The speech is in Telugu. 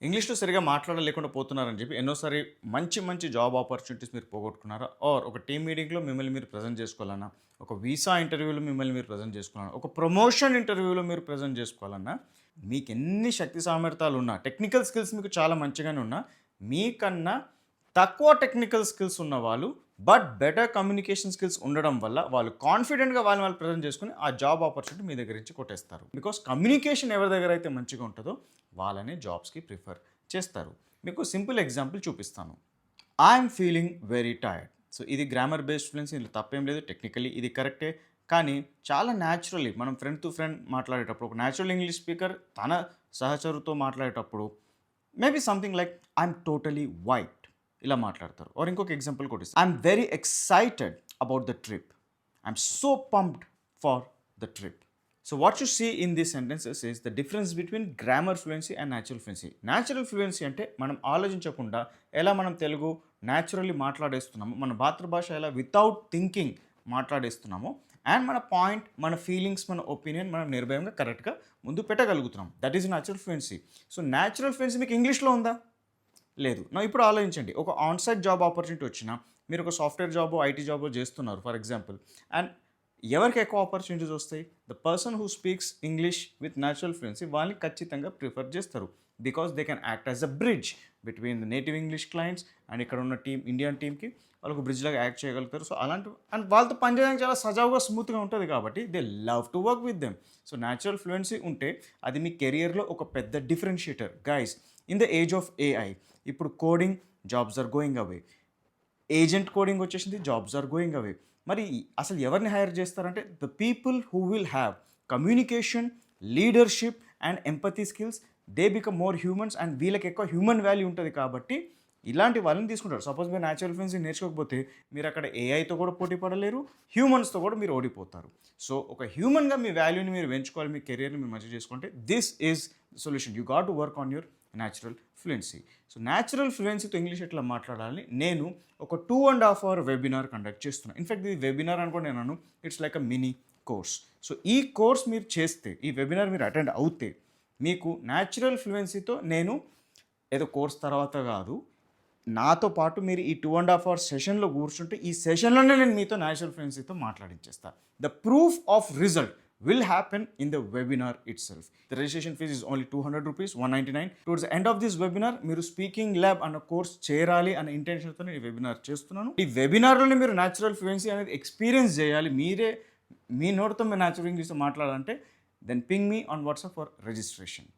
ఇంగ్లీష్‌లో సరిగ్గా మాట్లాడలేకుండా పోతున్నారని చెప్పి ఎన్నోసారి మంచి మంచి జాబ్ ఆపర్చునిటీస్ మీరు పోగొట్టుకున్నారా? ఆర్ ఒక టీమ్ మీటింగ్‌లో మిమ్మల్ని మీరు ప్రెజెంట్ చేసుకోవాలన్నా, ఒక వీసా ఇంటర్వ్యూలో మిమ్మల్ని మీరు ప్రెజెంట్ చేసుకోవాలన్నా, ఒక ప్రమోషన్ ఇంటర్వ్యూలో మీరు ప్రెజెంట్ చేసుకోవాలన్నా, మీకెన్ని శక్తి సామర్థ్యాలున్నా, టెక్నికల్ స్కిల్స్ మీకు చాలా మంచిగానే ఉన్నా, మీకన్నా తక్కువ టెక్నికల్ స్కిల్స్ ఉన్నవాళ్ళు, బట్ బెటర్ కమ్యూనికేషన్ స్కిల్స్ ఉండడం వల్ల వాళ్ళు కాన్ఫిడెంట్‌గా వాళ్ళని వాళ్ళు ప్రెజెంట్ చేసుకొని, ఆ జాబ్ ఆపర్చునిటీ మీ దగ్గర నుంచి కొట్టేస్తారు. బికాజ్ కమ్యూనికేషన్ ఎవరి దగ్గర అయితే మంచిగా ఉంటదో వాళ్ళనే జాబ్స్‌కి ప్రిఫర్ చేస్తారు. మీకు సింపుల్ ఎగ్జాంపుల్ చూపిస్తాను. I'm feeling very tired. So ఇది గ్రామర్ బేస్డ్ ఫ్లూయెన్సీ, ఇందులో తప్పేం లేదు. టెక్నికల్లీ ఇది కరెక్టే. కానీ చాలా న్యాచురల్లీ మనం ఫ్రెండ్ టు ఫ్రెండ్ మాట్లాడేటప్పుడు, ఒక న్యాచురల్ ఇంగ్లీష్ స్పీకర్ తన సహచరుతో మాట్లాడేటప్పుడు maybe something like I'm totally white ఇలా మాట్లాడతారు. ఆర్ ఇంకొక ఎగ్జాంపుల్ కూడా ఇస్తాను. I'm very excited about the trip. I'm so pumped for the trip. So what you see in these sentences is the difference between grammar fluency and natural fluency. Natural fluency అంటే మనం ఆలోచించకుండా ఎలా మనం తెలుగు న్యాచురల్లీ మాట్లాడేస్తున్నాము, మన మాతృభాష ఎలా వితౌట్ థింకింగ్ మాట్లాడేస్తున్నాము, అండ్ మన పాయింట్, మన ఫీలింగ్స్, మన ఒపీనియన్ మనం నిర్భయంగా కరెక్ట్గా ముందు పెట్టగలుగుతున్నాం. That is natural fluency. So natural fluency మీకు ఇంగ్లీష్లో ఉందా? లేదు. నా ఇప్పుడు ఆలోచించండి, ఒక ఆన్సైట్ జాబ్ ఆపర్చునిటీ వచ్చినా, మీరు ఒక సాఫ్ట్వేర్ జాబో ఐటీ జాబో చేస్తున్నారు ఫర్ ఎగ్జాంపుల్, అండ్ ఎవరికి ఎక్కువ ఆపర్చునిటీస్ వస్తాయి? The person who speaks English with natural fluency వాళ్ళని ఖచ్చితంగా ప్రిఫర్ చేస్తారు. Because they can act as a bridge between the native English clients and ఇక్కడ ఉన్న టీమ్, ఇండియన్ టీమ్కి వాళ్ళకు బ్రిడ్జ్ లాగా యాక్ట్ చేయగలుగుతారు. సో అలాంటి, అండ్ వాళ్ళతో పనిచేయడానికి చాలా సజావుగా స్మూత్గా ఉంటుంది కాబట్టి they love to work with them. So natural fluency ఉంటే అది మీ కెరియర్లో ఒక పెద్ద differentiator. Guys, in the age of AI ఇప్పుడు coding jobs are going away, agent coding వచ్చేసింది, జాబ్స్ ఆర్ గోయింగ్ అవే. మరి అసలు ఎవరిని హైర్ చేస్తారంటే the people who will have communication, leadership and empathy skills. They become more humans and వీళ్ళకి ఎక్కువ హ్యూమన్ వాల్యూ ఉంటుంది కాబట్టి ఇలాంటి వాళ్ళని తీసుకుంటారు. సపోజ్ మీరు న్యాచురల్ ఫ్లూయెన్సీ నేర్చుకోకపోతే మీరు అక్కడ ఏఐతో కూడా పోటీ పడలేరు, హ్యూమన్స్తో కూడా మీరు ఓడిపోతారు. సో ఒక హ్యూమన్గా మీ వాల్యూని మీరు పెంచుకోవాలి, మీ కెరియర్ని మీరు మంచిగా చేసుకుంటే this is solution. You got to work on your natural fluency. So natural ఫ్లూయెన్సీతో ఇంగ్లీష్ ఎట్లా మాట్లాడాలని నేను ఒక 2.5 hour వెబినార్ కండక్ట్ చేస్తున్నాను. ఇన్ఫాక్ట్ ఇది వెబినార్ అనుకోండి, నేను it's like a mini course. So ఈ కోర్స్ మీరు చేస్తే, ఈ వెబినార్ మీరు అటెండ్ అవుతే, మీకు న్యాచురల్ ఫ్లూయెన్సీతో నేను ఏదో కోర్స్ తర్వాత కాదు, నాతో పాటు మీరు ఈ 2.5 hour సెషన్లో కూర్చుంటే ఈ సెషన్లోనే నేను మీతో న్యాచురల్ ఫ్లూయెన్సీతో మాట్లాడించేస్తాను. The proof of result will happen in the webinar itself. The registration fees is only 200 rupees, 199. Towards the end of this webinar, మీరు స్పీకింగ్ ల్యాబ్ అన్న కోర్స్ చేరాలి అనే ఇంటెన్షన్తో ఈ వెబినార్ చేస్తున్నాను. ఈ వెబినార్లోనే మీరు న్యాచురల్ ఫ్లూయెన్సీ అనేది ఎక్స్పీరియన్స్ చేయాలి. మీరే మీ నోటితో మీరు న్యాచురల్ ఇంగ్లీష్తో మాట్లాడాలంటే then ping me on WhatsApp for registration.